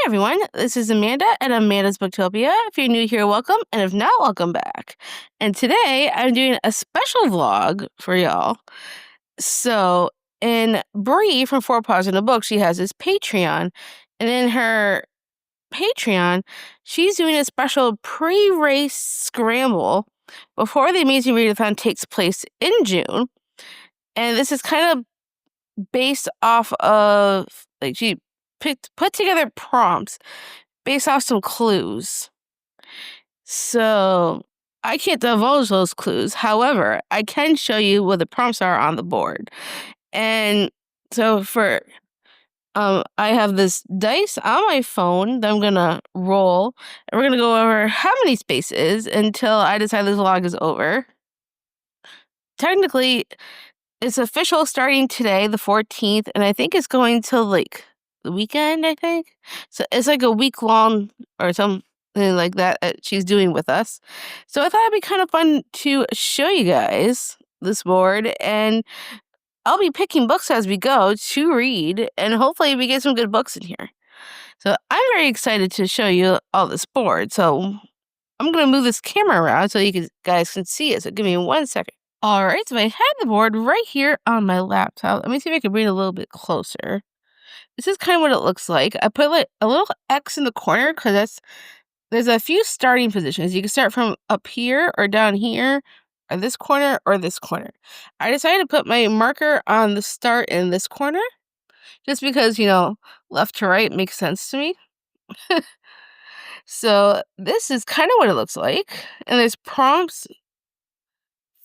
everyone, this is Amanda at Amanda's Booktopia. If you're new here, welcome, and if not, welcome back. And today I'm doing a special vlog for y'all. So, in Bree from Four Paws in the Book, she has this Patreon, and in her Patreon, she's doing a special pre-race scramble before the Amazing Readathon takes place in June. And this is kind of based off of, she put together prompts based off some clues. So I can't divulge those clues. However, I can show you what the prompts are on the board. And so I have this dice on my phone that I'm gonna roll, and we're gonna go over how many spaces until I decide this vlog is over. Technically, it's official starting today, the 14th, and I think it's going till the weekend, I think. So it's like a week long or something like that she's doing with us. So I thought it'd be kind of fun to show you guys this board, and I'll be picking books as we go to read, and hopefully we get some good books in here. So I'm very excited to show you all this board. So I'm going to move this camera around so you guys can see it. So give me 1 second. All right, so I have the board right here on my laptop. Let me see if I can bring it a little bit closer. This is kind of what it looks like. I put like a little X in the corner because there's a few starting positions. You can start from up here or down here or this corner or this corner. I decided to put my marker on the start in this corner just because, left to right makes sense to me. So this is kind of what it looks like. And there's prompts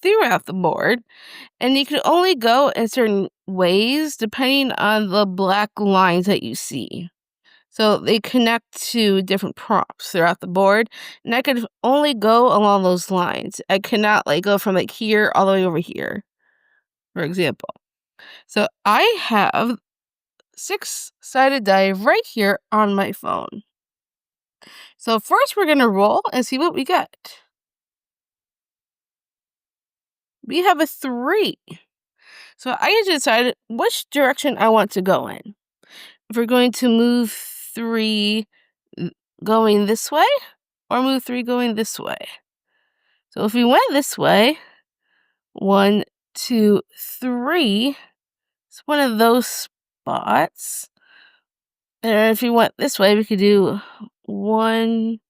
throughout the board, and you can only go in certain ways depending on the black lines that you see. So they connect to different prompts throughout the board, and I could only go along those lines. I cannot go from here all the way over here, for example. So I have 6-sided die right here on my phone. So first we're going to roll and see what we get. We have a 3. So I get to decide which direction I want to go in. If we're going to move 3 going this way, or move 3 going this way. So if we went this way, 1, 2, 3, it's one of those spots. And if we went this way, we could do 1,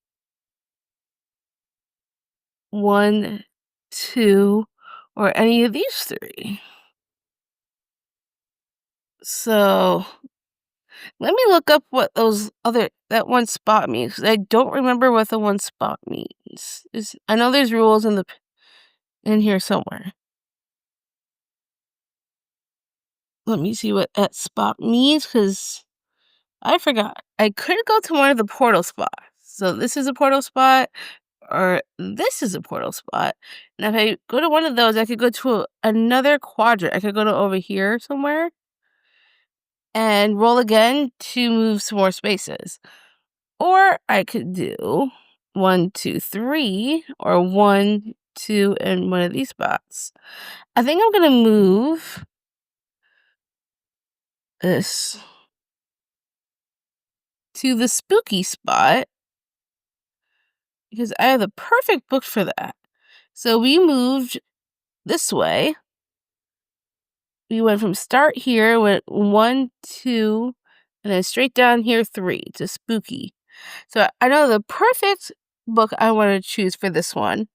1, 2, or any of these 3. So let me look up what that one spot means, because I don't remember what the one spot means. I know there's rules in here somewhere. Let me see what that spot means, because I forgot. I could go to one of the portal spots. So this is a portal spot, or this is a portal spot. And if I go to one of those, I could go to another quadrant. I could go to over here somewhere and roll again to move some more spaces. Or I could do 1, 2, 3, or 1, 2, and one of these spots. I think I'm going to move this to the spooky spot because I have the perfect book for that. So we moved this way. We went from start here, went 1, 2, and then straight down here 3 to spooky. So I know the perfect book I want to choose for this one.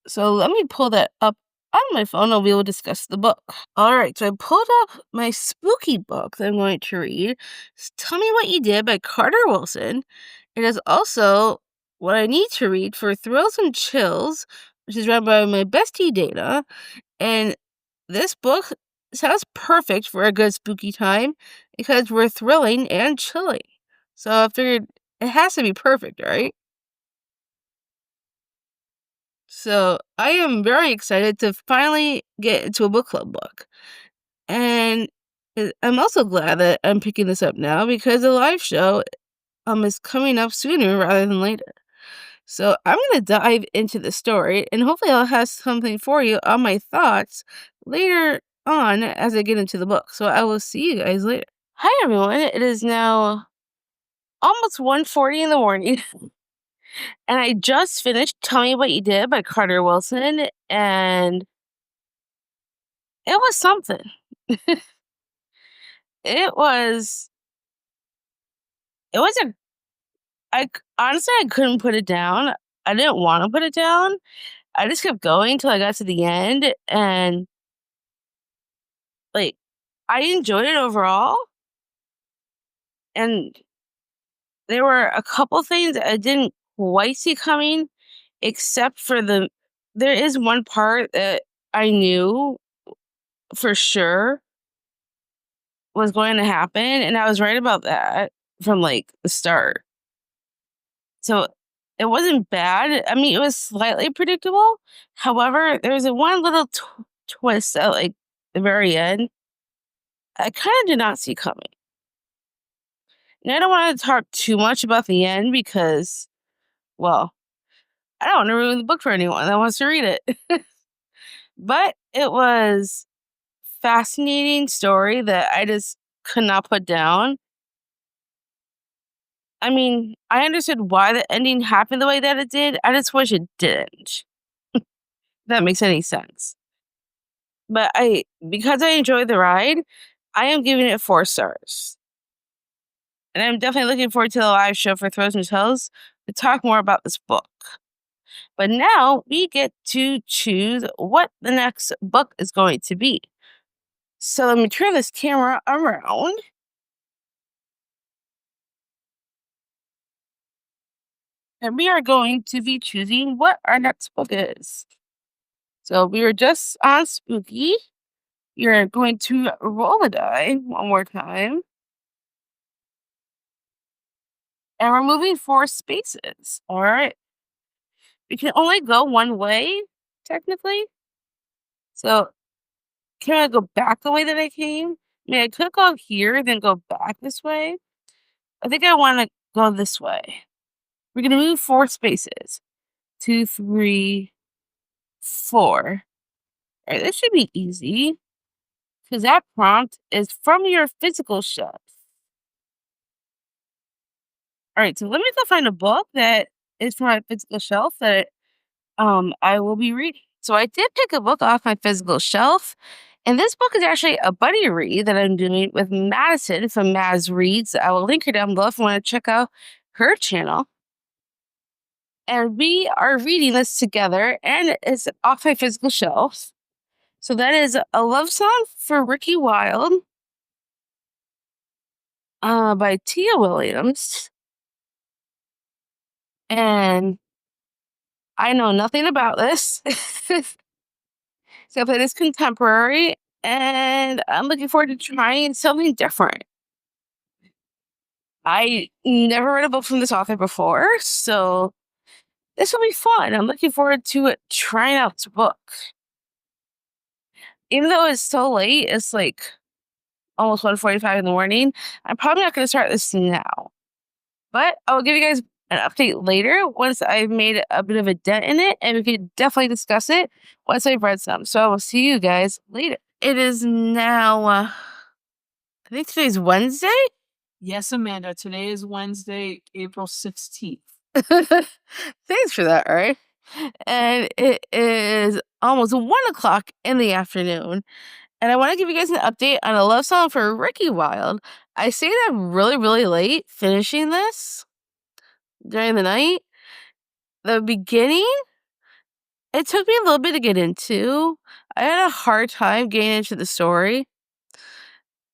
So let me pull that up on my phone and we will discuss the book. All right, so I pulled up my spooky book that I'm going to read. It's Tell Me What You Did by Carter Wilson. It is also what I need to read for Thrills and Chills, which is read by my bestie Dana. And this book sounds perfect for a good spooky time because we're thrilling and chilling. So I figured it has to be perfect, right? So I am very excited to finally get into a book club book. And I'm also glad that I'm picking this up now because the live show is coming up sooner rather than later. So I'm going to dive into the story, and hopefully I'll have something for you on my thoughts later on as I get into the book. So I will see you guys later. Hi everyone, it is now almost 1:40 in the morning, and I just finished Tell Me What You Did by Carter Wilson, and it was something. It was it was a honestly, I couldn't put it down. I didn't wanna put it down. I just kept going till I got to the end, and, like, I enjoyed it overall, and there were a couple things I didn't quite see coming, except for there is one part that I knew for sure was going to happen, and I was right about that from, like, the start. So, it wasn't bad. I mean, it was slightly predictable. However, there was a one little twist at, like, the very end I kinda did not see coming. And I don't wanna talk too much about the end because, well, I don't wanna ruin the book for anyone that wants to read it. But it was fascinating story that I just could not put down. I mean, I understood why the ending happened the way that it did. I just wish it didn't. If that makes any sense. But because I enjoyed the ride, I am giving it 4 stars. And I'm definitely looking forward to the live show for Throws and Tells to talk more about this book. But now we get to choose what the next book is going to be. So let me turn this camera around. And we are going to be choosing what our next book is. So we were just on Spooky. You're going to roll a die one more time. And we're moving 4 spaces. All right. We can only go one way, technically. So can I go back the way that I came? I mean, I could go here, then go back this way. I think I want to go this way. We're going to move 4 spaces. 2, 3, 4. All right, this should be easy because that prompt is from your physical shelf. All right, so let me go find a book that is from my physical shelf that I will be reading. So I did pick a book off my physical shelf, and this book is actually a buddy read that I'm doing with Madison from Maz Reads. I will link her down below if you want to check out her channel. And we are reading this together, and it's off my physical shelf. So that is A Love Song for Ricky Wilde by Tia Williams. And I know nothing about this. Except that it's contemporary, and I'm looking forward to trying something different. I never read a book from this author before, so this will be fun. I'm looking forward to trying out this book. Even though it's so late, it's like almost 1:45 in the morning, I'm probably not going to start this now. But I'll give you guys an update later once I've made a bit of a dent in it, and we can definitely discuss it once I've read some. So I will see you guys later. It is now, I think today's Wednesday? Yes, Amanda. Today is Wednesday, April 16th. Thanks for that, Ari. And it is almost 1:00 in the afternoon. And I want to give you guys an update on A Love Song for Ricky Wilde. I stayed up really, really late finishing this during the night. The beginning, it took me a little bit to get into. I had a hard time getting into the story.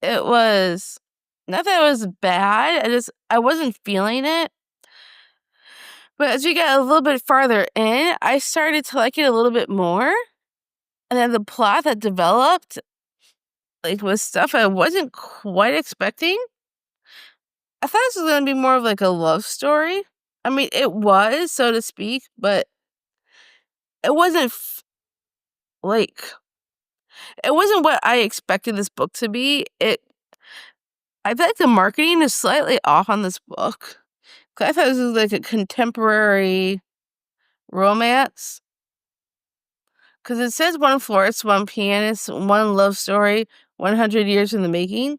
It was not that it was bad, I wasn't feeling it. But as we got a little bit farther in, I started to like it a little bit more. And then the plot that developed, like, was stuff I wasn't quite expecting. I thought this was gonna be more of like a love story. I mean, it was, so to speak, but it wasn't like it wasn't what I expected this book to be. I feel like the marketing is slightly off on this book. 'Cause I thought this was like a contemporary romance. Because it says one florist, one pianist, one love story, 100 years in the making.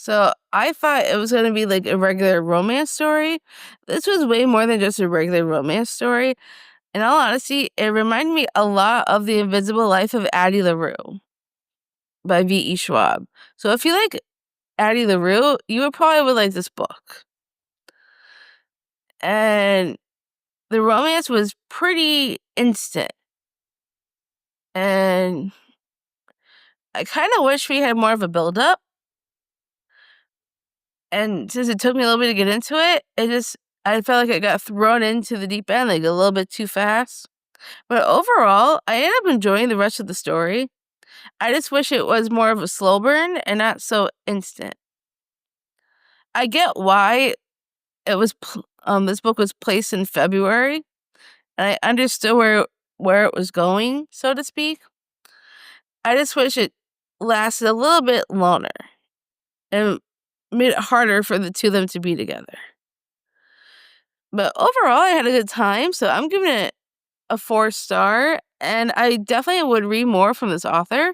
So I thought it was going to be like a regular romance story. This was way more than just a regular romance story. In all honesty, it reminded me a lot of The Invisible Life of Addie LaRue by V.E. Schwab. So if you like Addie LaRue, you would like this book. And the romance was pretty instant. And I kind of wish we had more of a build-up. And since it took me a little bit to get into it, I felt like I got thrown into the deep end like a little bit too fast. But overall, I ended up enjoying the rest of the story. I just wish it was more of a slow burn and not so instant. I get why this book was placed in February, and I understood where it was going, so to speak. I just wish it lasted a little bit longer and made it harder for the two of them to be together. But overall, I had a good time, so I'm giving it a 4-star, and I definitely would read more from this author.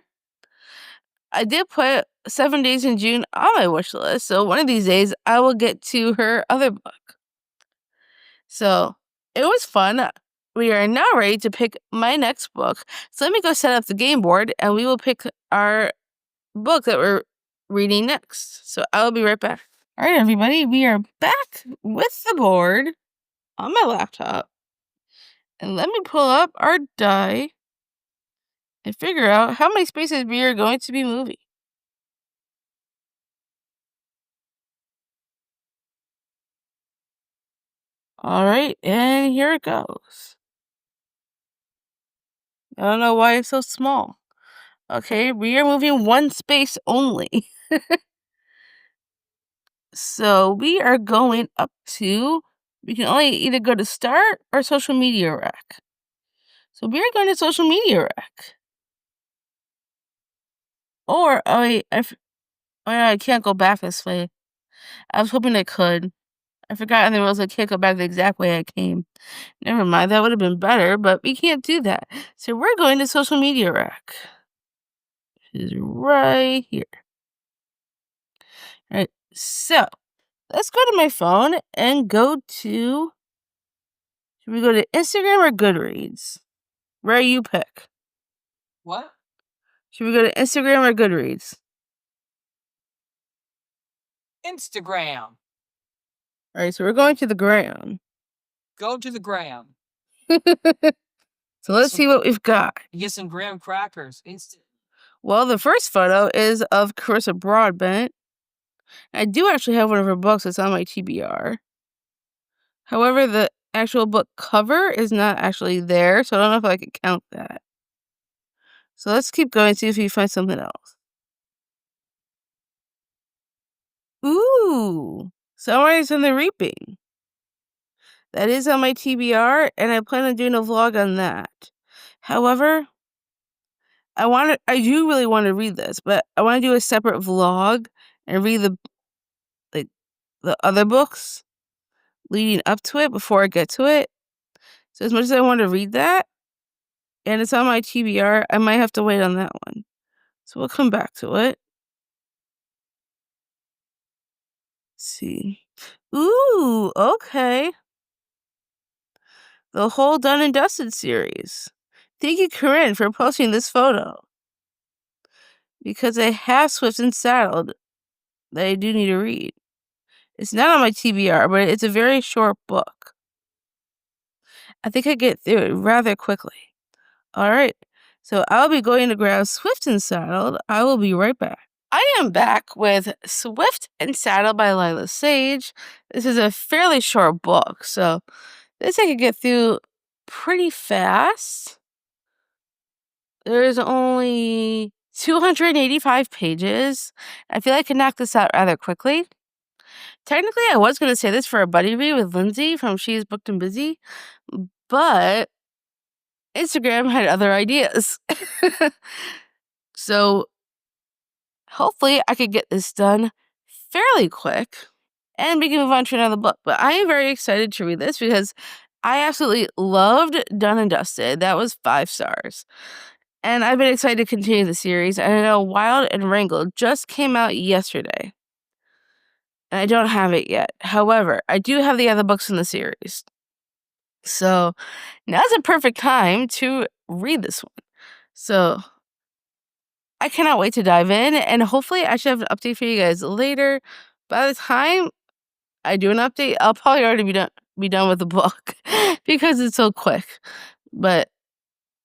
I did put 7 Days in June on my wish list, so one of these days I will get to her other book. So it was fun. We are now ready to pick my next book. So let me go set up the game board and we will pick our book that we're reading next. So I will be right back. All right, everybody, we are back with the board on my laptop. And let me pull up our die and figure out how many spaces we are going to be moving. All right, and here it goes. I don't know why it's so small. Okay, we are moving one space only. So we are going up to, we can only either go to start or social media rack. So we are going to social media rack. Or, I can't go back this way. I was hoping I could. I forgot in the rules I can't go back the exact way I came. Never mind, that would have been better, but we can't do that. So we're going to social media rack. Which is right here. All right, so let's go to my phone and go to, should we go to Instagram or GoodReads? Where you pick? What? Should we go to Instagram or GoodReads? Instagram. All right, so we're going to the gram. Go to the gram. So let's see what we've got. Get some graham crackers. Instant. Well, the first photo is of Carissa Broadbent. I do actually have one of her books. It's on my TBR. However, the actual book cover is not actually there, so I don't know if I can count that. So let's keep going, see if we find something else. Ooh, Sunrise and the Reaping. That is on my TBR, and I plan on doing a vlog on that. However, I do really want to read this, but I want to do a separate vlog and read the other books leading up to it before I get to it. So as much as I want to read that, and it's on my TBR, I might have to wait on that one. So we'll come back to it. Let's see. Ooh, okay. The whole Done and Dusted series. Thank you, Corinne, for posting this photo. Because I have Swift and Saddled that I do need to read. It's not on my TBR, but it's a very short book. I think I get through it rather quickly. All right, so I'll be going to grab Swift and Saddled. I will be right back. I am back with Swift and Saddled by Lila Sage. This is a fairly short book, so this I could get through pretty fast. There's only 285 pages. I feel I can knock this out rather quickly. Technically, I was going to say this for a buddy read with Lindsay from She's Booked and Busy, but Instagram had other ideas. So hopefully I could get this done fairly quick and we can move on to another book. But I am very excited to read this because I absolutely loved Done and Dusted. That was 5 stars. And I've been excited to continue the series. And I know Wild and Wrangled just came out yesterday. and I don't have it yet. However, I do have the other books in the series. So now's a perfect time to read this one. So I cannot wait to dive in, and hopefully I should have an update for you guys later. By the time I do an update, I'll probably already be done with the book because it's so quick. But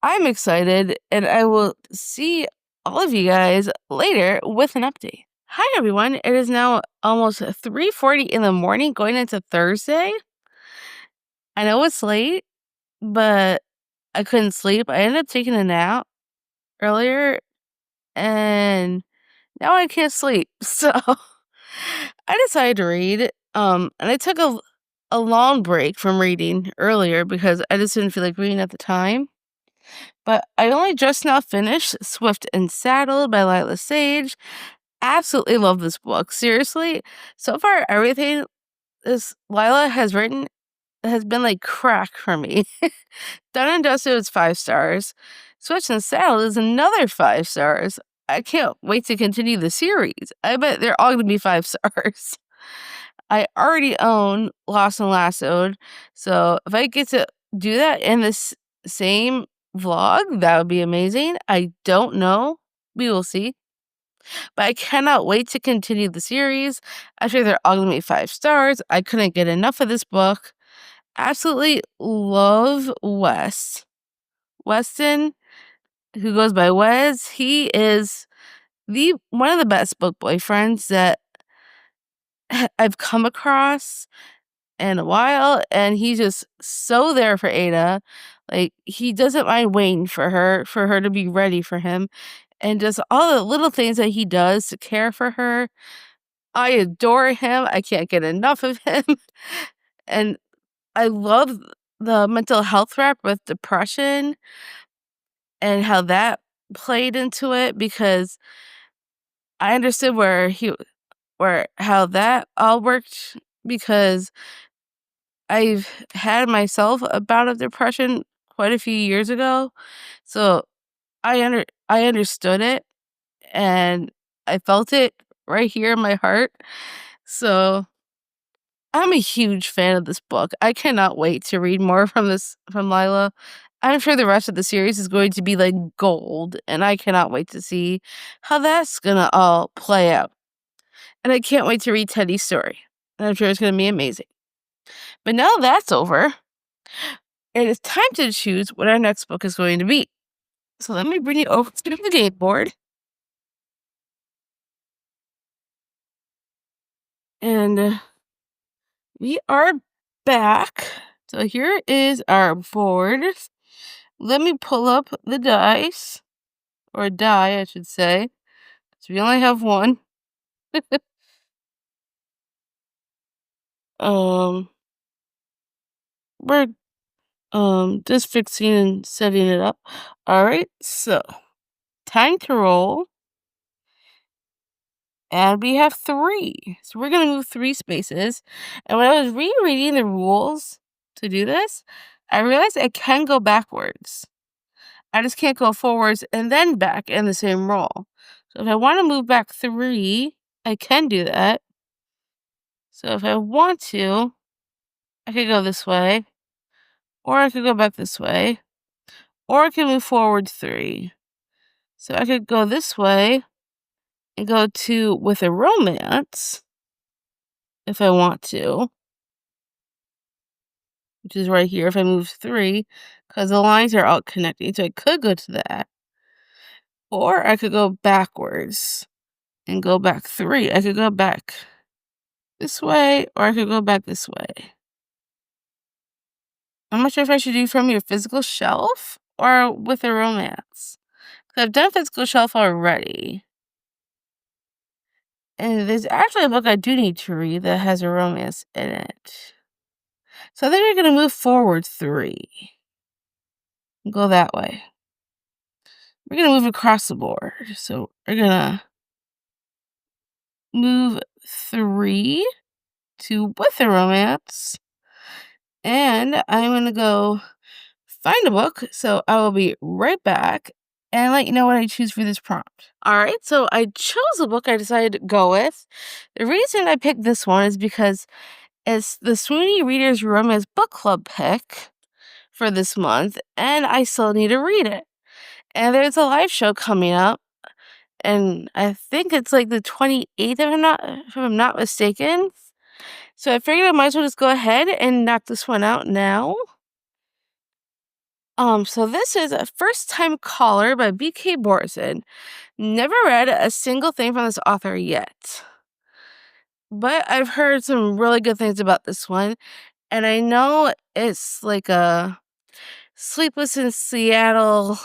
I'm excited, and I will see all of you guys later with an update. Hi everyone, it is now almost 3:40 in the morning going into Thursday. I know it's late, but I couldn't sleep. I ended up taking a nap earlier, and now I can't sleep. So I decided to read. And I took a long break from reading earlier because I just didn't feel like reading at the time. But I only just now finished Swift and Saddled by Lila Sage. Absolutely love this book. Seriously, so far everything this Lila has written has been like crack for me. Done and Dusted is 5 stars. Switch and Saddle is another 5 stars. I can't wait to continue the series. I bet they're all going to be 5 stars. I already own Lost and Lassoed, so if I get to do that in this same vlog, that would be amazing. I don't know. We will see. But I cannot wait to continue the series. I feel they're all going to be 5 stars. I couldn't get enough of this book. Absolutely love Wes. Weston, who goes by Wes, he is one of the best book boyfriends that I've come across in a while, and he's just so there for Ada. Like, he doesn't mind waiting for her to be ready for him, and just all the little things that he does to care for her. I adore him. I can't get enough of him. And I love the mental health rep with depression and how that played into it, because I understood how that all worked, because I've had myself a bout of depression quite a few years ago. So I understood it, and I felt it right here in my heart. So I'm a huge fan of this book. I cannot wait to read more from Lila. I'm sure the rest of the series is going to be like gold, and I cannot wait to see how that's gonna all play out. And I can't wait to read Teddy's story. And I'm sure it's gonna be amazing. But now that's over, it is time to choose what our next book is going to be. So let me bring you over to the game board. And we are back. So here is our board. Let me pull up the dice, or die, I should say. So we only have one. We're just fixing and setting it up. All right, so time to roll. And we have 3. So we're going to move 3 spaces. And when I was rereading the rules to do this, I realized I can go backwards. I just can't go forwards and then back in the same roll. So if I want to move back 3, I can do that. So if I want to, I could go this way, or I could go back this way, or I can move forward 3. So I could go this way and go to With a Romance if I want to, which is right here if I move 3, because the lines are all connecting. So I could go to that, or I could go backwards and go back 3. I could go back this way, or I could go back this way. I'm not sure if I should do From Your Physical Shelf or With a Romance, because I've done Physical Shelf already. And there's actually a book I do need to read that has a romance in it. So then we're going to move forward 3. Go that way. We're going to move across the board. So we're going to move 3 to With a Romance. And I'm going to go find a book. So I will be right back and let you know what I choose for this prompt. All right, so I chose the book I decided to go with. The reason I picked this one is because it's the Swoony Readers Romance Book Club pick for this month, and I still need to read it. And there's a live show coming up, and I think it's like the 28th, if I'm not mistaken. So I figured I might as well just go ahead and knock this one out now. So this is A First Time Caller by B.K. Borson. Never read a single thing from this author yet, but I've heard some really good things about this one, and I know it's like a Sleepless in Seattle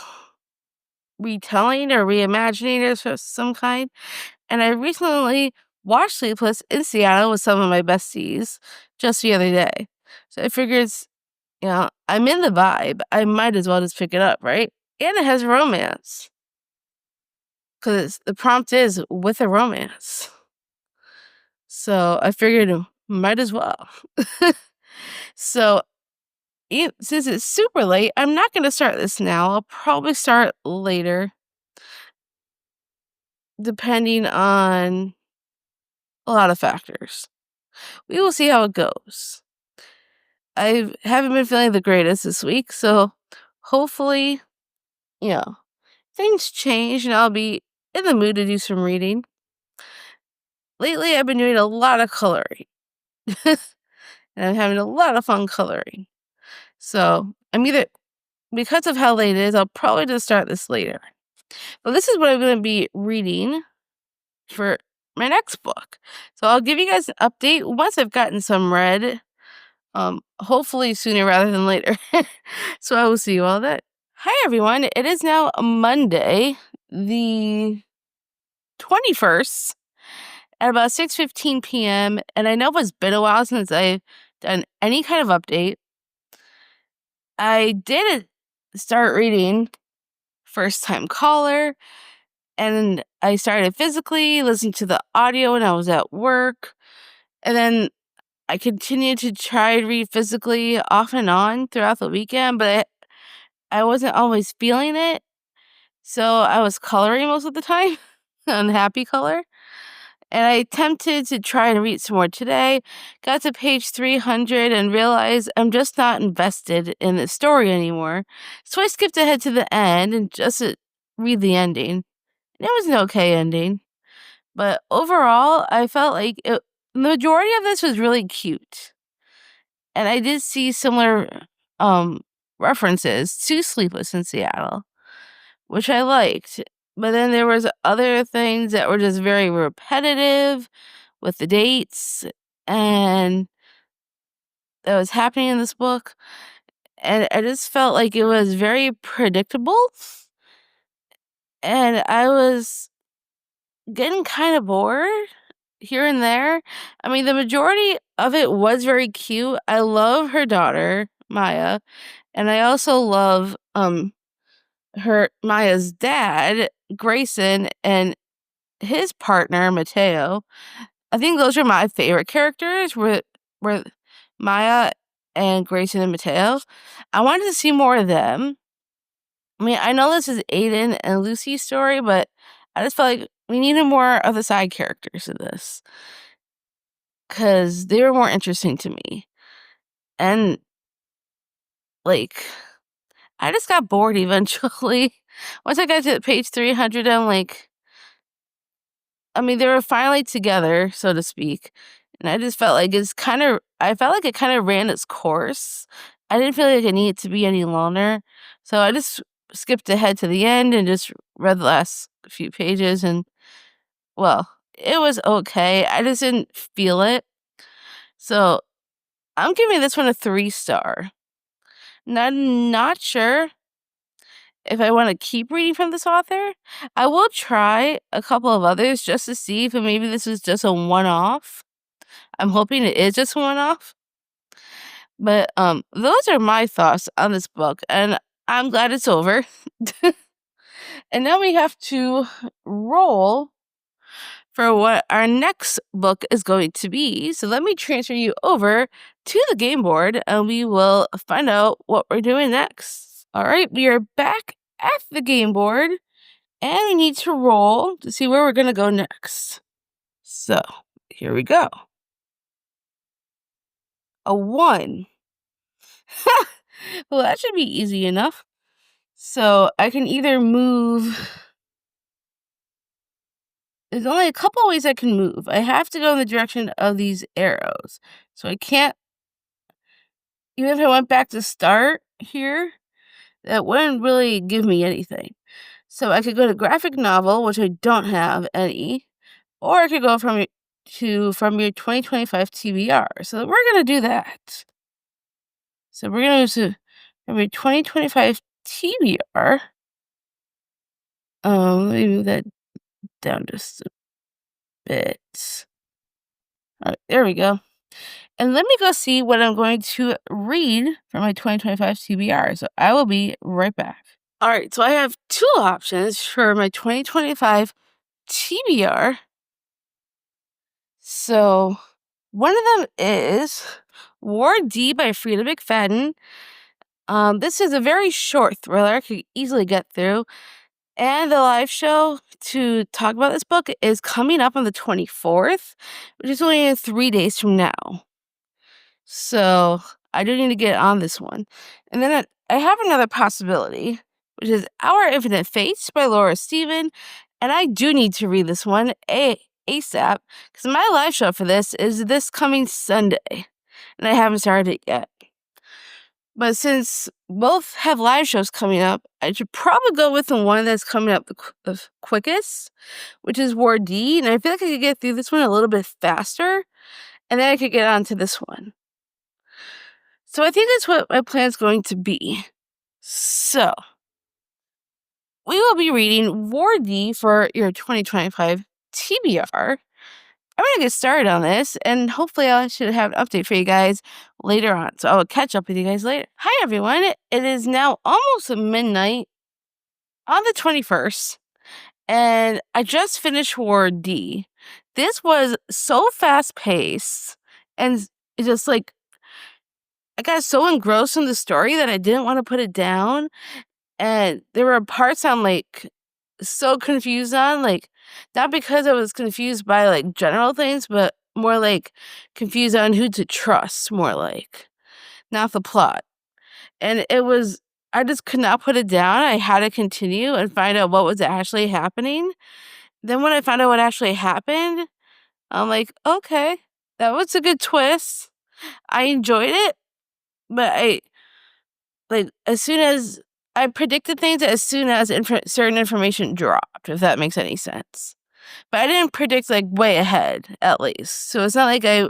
retelling or reimagining of some kind. And I recently watched Sleepless in Seattle with some of my besties just the other day. So I figured, I'm in the vibe. I might as well just pick it up, right? And it has romance. Because the prompt is with a romance. So I figured might as well. So since it's super late, I'm not going to start this now. I'll probably start later, depending on a lot of factors. We will see how it goes. I haven't been feeling the greatest this week, so hopefully, things change and I'll be in the mood to do some reading. Lately, I've been doing a lot of coloring, and I'm having a lot of fun coloring. So because of how late it is, I'll probably just start this later. But this is what I'm going to be reading for my next book. So I'll give you guys an update once I've gotten some read. Hopefully sooner rather than later. So I will see you all then. Hi everyone. It is now Monday, the 21st at about 6:15 p.m. And I know it's been a while since I've done any kind of update. I did start reading First Time Caller, and I started physically listening to the audio when I was at work. And then I continued to try to read physically off and on throughout the weekend, but I wasn't always feeling it. So I was coloring most of the time, unhappy color. And I attempted to try and read some more today, got to page 300 and realized I'm just not invested in the story anymore. So I skipped ahead to the end and just read the ending. It was an okay ending. But overall, I felt like the majority of this was really cute. And I did see similar references to Sleepless in Seattle, which I liked. But then there was other things that were just very repetitive with the dates and that was happening in this book. And I just felt like it was very predictable. And I was getting kind of bored here and there. I mean, the majority of it was very cute. I love her daughter, Maya, and I also love Maya's dad, Grayson, and his partner, Mateo. I think those are my favorite characters were Maya and Grayson and Mateo. I wanted to see more of them. I mean, I know this is Aiden and Lucy's story, but I just felt like we needed more of the side characters in this because they were more interesting to me. And, like, I just got bored eventually. Once I got to page 300, I'm like, I mean, they were finally together, so to speak. And I just felt like I felt like it kind of ran its course. I didn't feel like it needed to be any longer. So I just skipped ahead to the end and just read the last few pages. And, well, it was okay. I just didn't feel it. So I'm giving this one a 3-star. And I'm not sure if I want to keep reading from this author. I will try a couple of others just to see if maybe this is just a one-off. I'm hoping it is just a one-off. But those are my thoughts on this book, and I'm glad it's over. And now we have to roll for what our next book is going to be. So let me transfer you over to the game board, and we will find out what we're doing next. All right, we are back at the game board, and we need to roll to see where we're going to go next. So, here we go. A 1. Well, that should be easy enough. So, I can either move. There's only a couple ways I can move. I have to go in the direction of these arrows. So, I can't. Even if I went back to start here, that wouldn't really give me anything. So I could go to graphic novel, which I don't have any, or I could go from your 2025 TBR. So we're gonna do that. So we're gonna go from your 2025 TBR. Let me move that down just a bit. All right, there we go. And let me go see what I'm going to read from my 2025 TBR. So I will be right back. All right, so I have 2 options for my 2025 TBR. So one of them is War D by Frida McFadden. This is a very short thriller I could easily get through. And the live show to talk about this book is coming up on the 24th, which is only in 3 days from now. So I do need to get on this one. And then I have another possibility, which is Our Infinite Fates by Laura Stephen. And I do need to read this one ASAP, because my live show for this is this coming Sunday. And I haven't started it yet. But since both have live shows coming up, I should probably go with the one that's coming up the quickest, which is War D. And I feel like I could get through this one a little bit faster, and then I could get on to this one. So I think that's what my plan is going to be. So we will be reading War D for your 2025 TBR. I'm going to get started on this, and hopefully I should have an update for you guys later on. So I will catch up with you guys later. Hi, everyone. It is now almost midnight on the 21st, and I just finished War D. This was so fast-paced, and it just, like, I got so engrossed in the story that I didn't want to put it down, and there were parts I'm, like, so confused on, like, not because I was confused by, like, general things, but more, like, confused on who to trust, more like, not the plot. And I just could not put it down. I had to continue and find out what was actually happening. Then when I found out what actually happened, I'm like, okay, that was a good twist. I enjoyed it, but as soon as I predicted things, as soon as certain information dropped, if that makes any sense. But I didn't predict, like, way ahead, at least. So it's not like I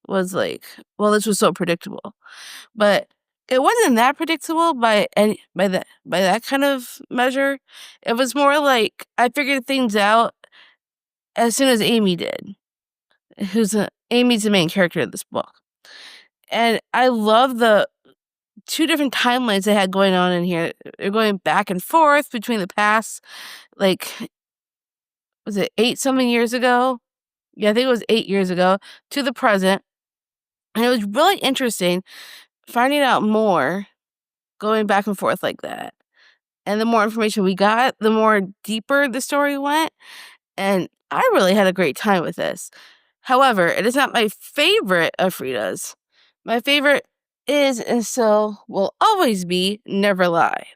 was like, well, this was so predictable. But it wasn't that predictable by that kind of measure. It was more like I figured things out as soon as Amy did. Amy's the main character of this book. And I love the 2 different timelines they had going on in here. They're going back and forth between the past, like, was it 8-something years ago? Yeah, I think it was 8 years ago, to the present. And it was really interesting finding out more, going back and forth like that. And the more information we got, the more deeper the story went. And I really had a great time with this. However, it is not my favorite of Frida's. My favorite is and still will always be Never Lie.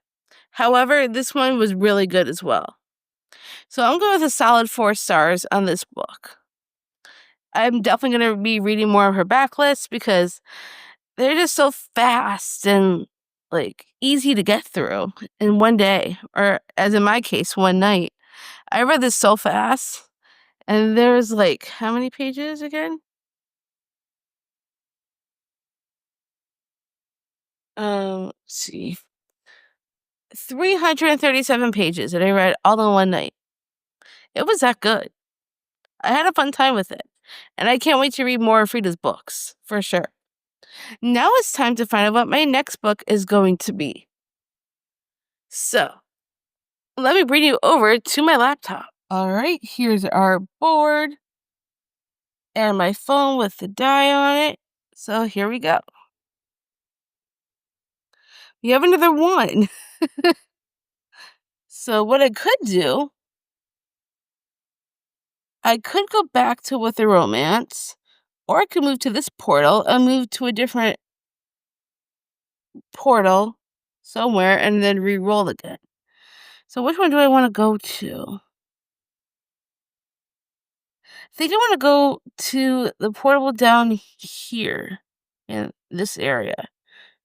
However, this one was really good as well. So I'm going with a solid 4 stars on this book. I'm definitely going to be reading more of her backlist because they're just so fast and, like, easy to get through in one day, or as in my case, one night. I read this so fast, and there's, like, how many pages again? Let's see. 337 pages that I read all in one night. It was that good. I had a fun time with it, and I can't wait to read more of Frida's books, for sure. Now it's time to find out what my next book is going to be. So, let me bring you over to my laptop. All right, here's our board and my phone with the die on it. So here we go. We have another one. So what I could do, I could go back to With a Romance, or I could move to this portal and move to a different portal somewhere and then re-roll again. So which one do I want to go to? I think I want to go to the portal down here in this area.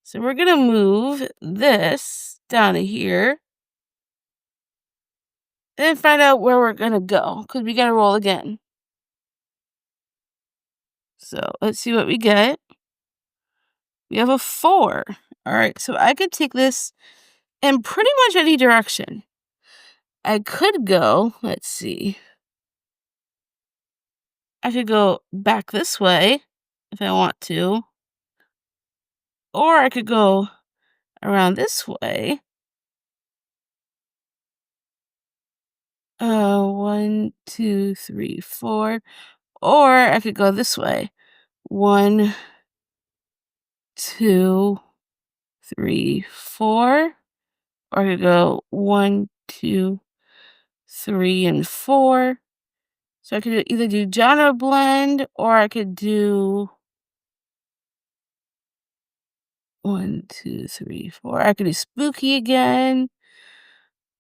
So we're going to move this down to here and then find out where we're going to go because we got to roll again. So let's see what we get. We have a 4. All right, so I could take this in pretty much any direction. I could go, let's see. I could go back this way if I want to. Or I could go around this way. 1, 2, 3, 4. Or I could go this way. 1, 2, 3, 4. Or I could go 1, 2, 3, and 4. So I could either do genre blend or I could do 1, 2, 3, 4. I could do spooky again.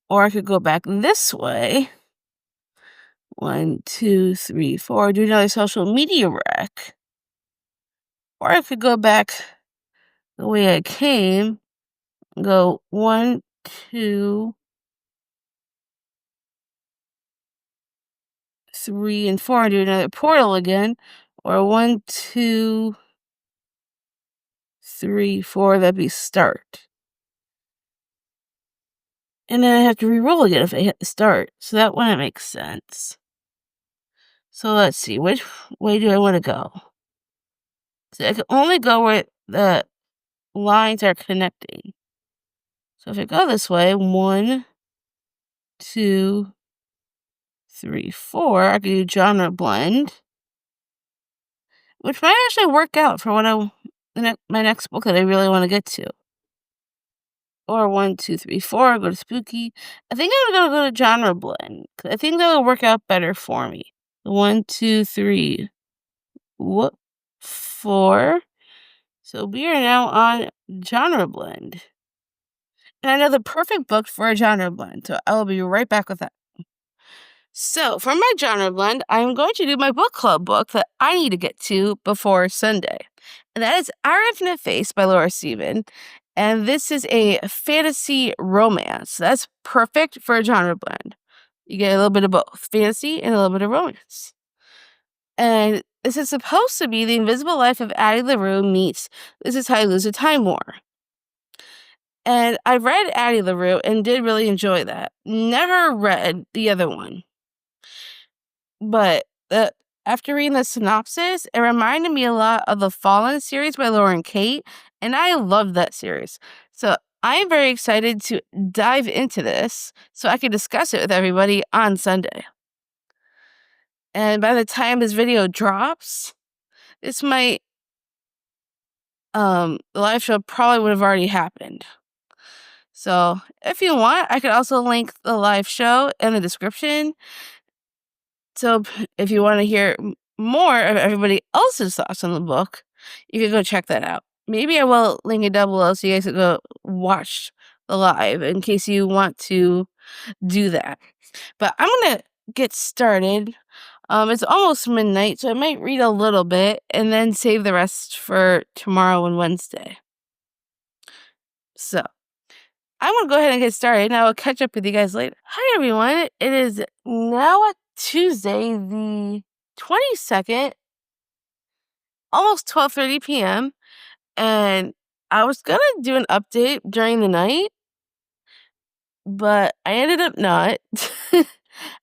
Or I could go back this way. 1, 2, 3, 4. Do another social media rec. Or I could go back the way I came. Go 1, 2, 3, and 4 and do another portal again. Or 1, 2, 3, 4. That'd be start. And then I have to re-roll again if I hit the start. So that wouldn't make sense. So let's see, which way do I want to go? So I can only go where the lines are connecting. So if I go this way, 1, 2, 3, 4, I can do genre blend, which might actually work out for what my next book that I really want to get to. Or 1, 2, 3, 4, go to spooky. I think I'm gonna go to genre blend. I think that'll work out better for me. 1, 2, 3, 4. So we are now on genre blend. And I know the perfect book for a genre blend. So I will be right back with that. So for my genre blend, I'm going to do my book club book that I need to get to before Sunday. And that is Our Infinite Face by Laura Steven. And this is a fantasy romance. That's perfect for a genre blend. You get a little bit of both fantasy and a little bit of romance. And this is supposed to be the invisible life of Addie LaRue meets This Is How You Lose a Time War. And I read Addie LaRue and did really enjoy that. Never read the other one. But after reading the synopsis, it reminded me a lot of the Fallen series by Lauren Kate, and I loved that series. So I am very excited to dive into this so I can discuss it with everybody on Sunday. And by the time this video drops, this might the live show probably would have already happened. So if you want, I could also link the live show in the description. So if you want to hear more of everybody else's thoughts on the book, you can go check that out. Maybe I will link it down below so you guys can go watch the live in case you want to do that. But I'm going to get started. It's almost midnight, so I might read a little bit and then save the rest for tomorrow and Wednesday. So I'm going to go ahead and get started, and I will catch up with you guys later. Hi, everyone. It is now Tuesday, the 22nd, almost 12:30 p.m., and I was going to do an update during the night, but I ended up not.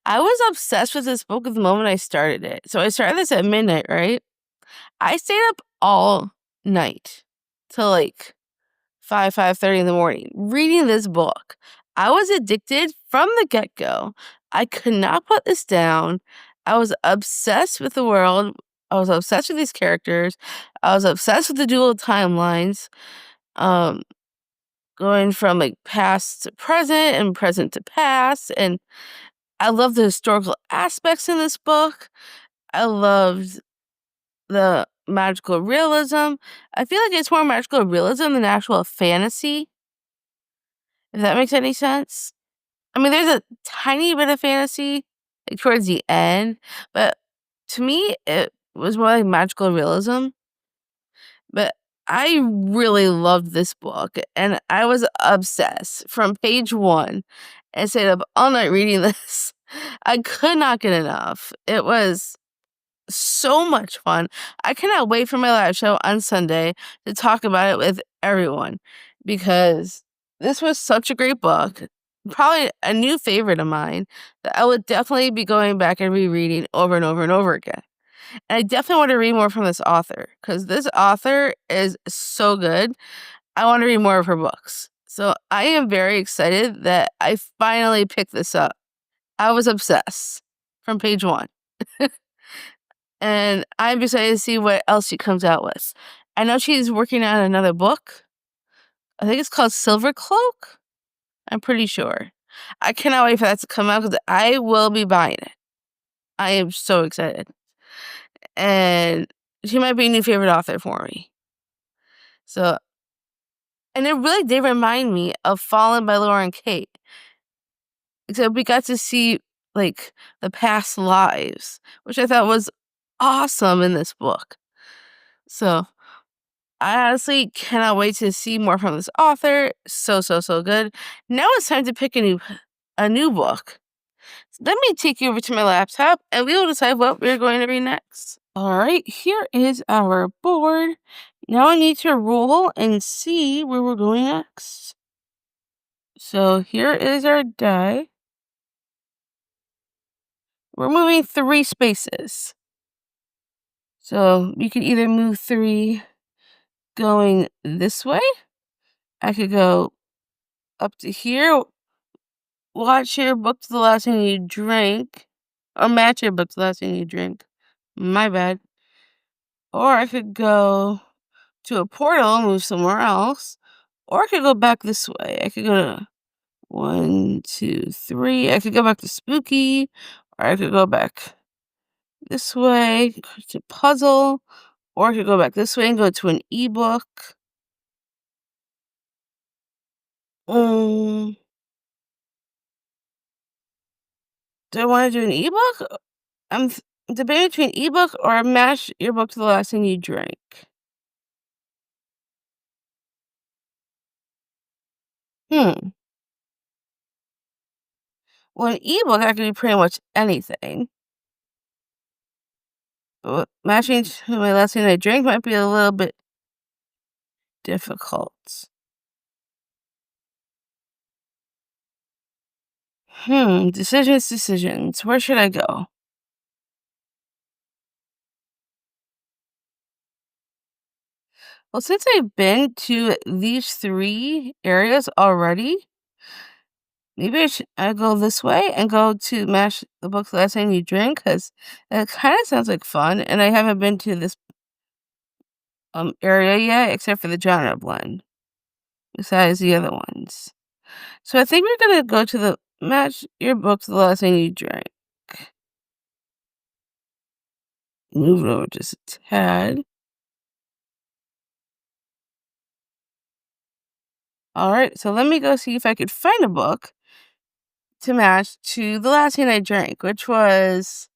I was obsessed with this book at the moment I started it. So I started this at midnight, right? I stayed up all night till like 5:30 in the morning reading this book. I was addicted from the get-go. I could not put this down. I was obsessed with the world. I was obsessed with these characters. I was obsessed with the dual timelines. going from like past to present and present to past. And I love the historical aspects in this book. I loved the magical realism. I feel like it's more magical realism than actual fantasy, if that makes any sense. I mean, there's a tiny bit of fantasy like, towards the end, but to me, it was more like magical realism. But I really loved this book, and I was obsessed from page 1 and stayed up all night reading this. I could not get enough. It was so much fun. I cannot wait for my live show on Sunday to talk about it with everyone because this was such a great book. Probably a new favorite of mine that I would definitely be going back and rereading over and over and over again. And I definitely want to read more from this author because this author is so good. I want to read more of her books. So I am very excited that I finally picked this up. I was obsessed from page 1. And I'm excited to see what else she comes out with. I know she's working on another book. I think it's called Silver Cloak. I'm pretty sure. I cannot wait for that to come out because I will be buying it. I am so excited. And she might be a new favorite author for me. So, and it really did remind me of Fallen by Lauren Kate. Except we got to see like the past lives, which I thought was awesome in this book. So I honestly cannot wait to see more from this author. So good. Now it's time to pick a new book. So let me take you over to my laptop and we will decide what we're going to read next. All right, here is our board. Now I need to roll and see where we're going next. So here is our die. We're moving 3 spaces. So you can either move 3 going this way. I could go up to here. Watch your book to the last thing you drink. Or match your book to the last thing you drink. My bad. Or I could go to a portal and move somewhere else. Or I could go back this way. I could go to 1, 2, 3. I could go back to spooky. Or I could go back this way to puzzle. Or I could go back this way and go to an ebook. Do I want to do an ebook? I'm debating between ebook or match your book to the last thing you drank. Well, an ebook, I can do pretty much anything. But matching to my last thing I drank might be a little bit difficult. Decisions. Where should I go? Well, since I've been to these 3 areas already, maybe I go this way and go to match the book the last time you drink because it kind of sounds like fun, and I haven't been to this area yet except for the genre blend, besides the other ones. So I think we're gonna go to the match your book to the last thing you drank. Move it over just a tad. All right, so let me go see if I could find a book to match to the last thing I drank, which was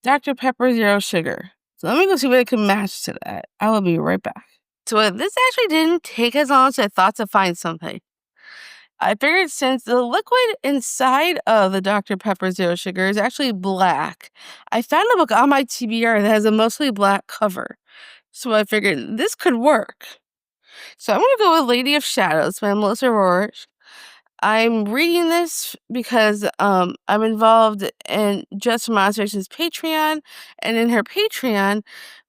Dr. Pepper Zero Sugar. So let me go see what I can match to that. I will be right back. So this actually didn't take as long as I thought to find something. I figured since the liquid inside of the Dr. Pepper Zero Sugar is actually black, I found a book on my TBR that has a mostly black cover. So I figured this could work. So I'm going to go with Lady of Shadows by Melissa Roach. I'm reading this because I'm involved in Just Monsters' Patreon, and in her Patreon,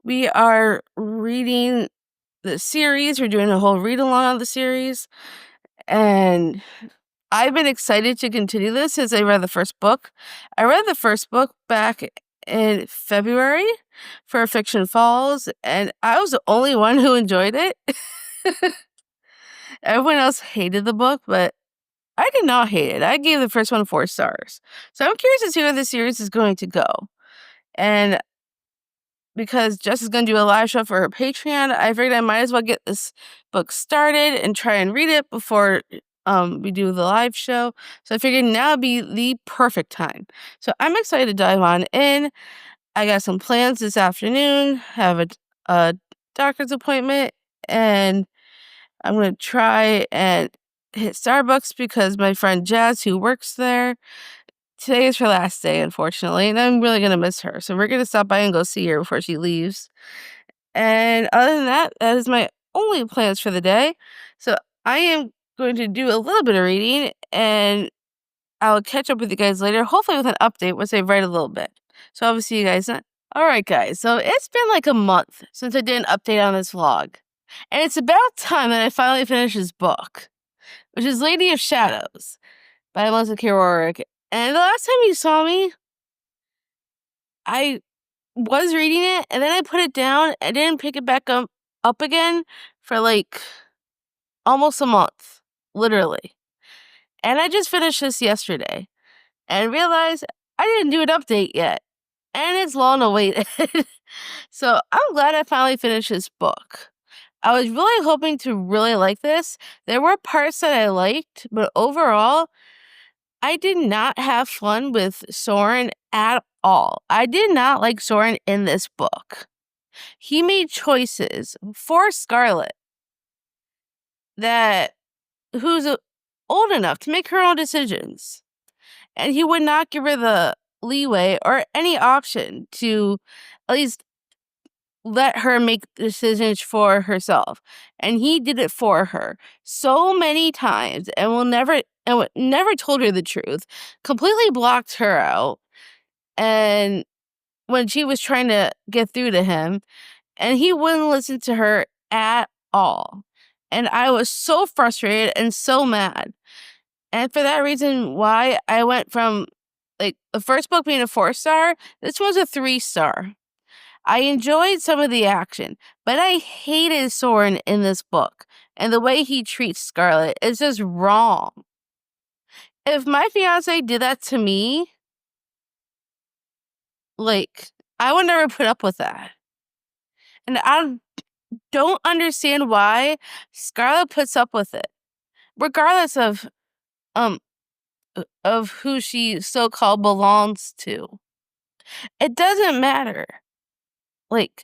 we are reading the series. We're doing a whole read along on the series, and I've been excited to continue this since I read the first book. I read the first book back in February for Fiction Falls, and I was the only one who enjoyed it. Everyone else hated the book, but I did not hate it. I gave the first one 4 stars. So I'm curious to see where the series is going to go. And because Jess is going to do a live show for her Patreon, I figured I might as well get this book started and try and read it before we do the live show. So I figured now would be the perfect time. So I'm excited to dive on in. I got some plans this afternoon, have a doctor's appointment, and I'm going to try and hit Starbucks because my friend Jazz, who works there, today is her last day, unfortunately, and I'm really going to miss her. So we're going to stop by and go see her before she leaves. And other than that, that is my only plans for the day. So I am going to do a little bit of reading, and I'll catch up with you guys later, hopefully with an update once I write a little bit. So I'll see you guys then. All right, guys. So it's been like a month since I did an update on this vlog. And it's about time that I finally finished this book, which is Lady of Shadows by Melissa K. Rourke. And the last time you saw me, I was reading it, and then I put it down. I didn't pick it back up again for like almost a month, literally. And I just finished this yesterday and realized I didn't do an update yet. And it's long awaited. So I'm glad I finally finished this book. I was really hoping to really like this. There were parts that I liked, but overall, I did not have fun with Soren at all. I did not like Soren in this book. He made choices for Scarlet who's old enough to make her own decisions. And he would not give her the leeway or any option to at least let her make decisions for herself. And he did it for her so many times and never told her the truth, completely blocked her out. And when she was trying to get through to him, and he wouldn't listen to her at all. And I was so frustrated and so mad. And for that reason, why I went from like the first book being a 4-star, this was a 3-star. I enjoyed some of the action, but I hated Soren in this book, and the way he treats Scarlet is just wrong. If my fiance did that to me, like, I would never put up with that. And I don't understand why Scarlet puts up with it, regardless of who she so-called belongs to. It doesn't matter. Like,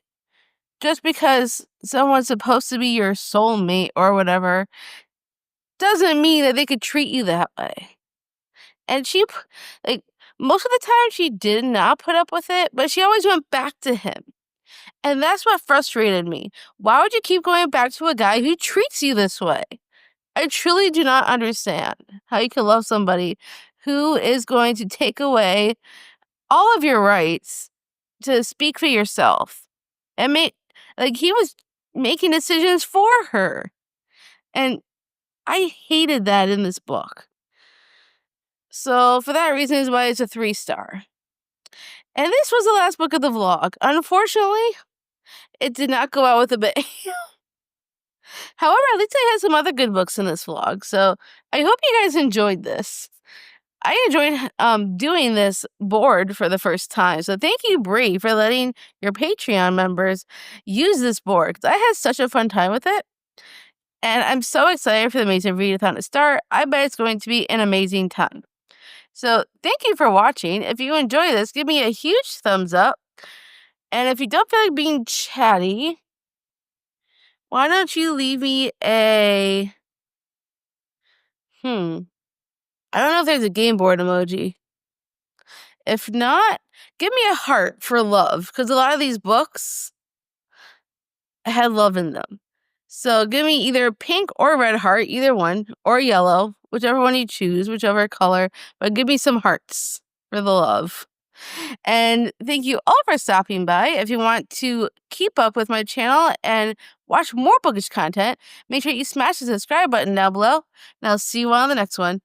just because someone's supposed to be your soulmate or whatever doesn't mean that they could treat you that way. And she, like, most of the time she did not put up with it, but she always went back to him. And that's what frustrated me. Why would you keep going back to a guy who treats you this way? I truly do not understand how you can love somebody who is going to take away all of your rights to speak for yourself and he was making decisions for her. And I hated that in this book. So for that reason is why it's a 3-star. And this was the last book of the vlog. Unfortunately, it did not go out with a bang. However, at least I had some other good books in this vlog. So I hope you guys enjoyed this. I enjoyed doing this board for the first time. So thank you, Bree, for letting your Patreon members use this board, because I had such a fun time with it. And I'm so excited for the Amazing Readathon to start. I bet it's going to be an amazing time. So thank you for watching. If you enjoy this, give me a huge thumbs up. And if you don't feel like being chatty, why don't you leave me a... I don't know if there's a game board emoji. If not, give me a heart for love, because a lot of these books had love in them. So give me either pink or red heart, either one, or yellow, whichever one you choose, whichever color, but give me some hearts for the love. And thank you all for stopping by. If you want to keep up with my channel and watch more bookish content, make sure you smash the subscribe button down below, and I'll see you on the next one.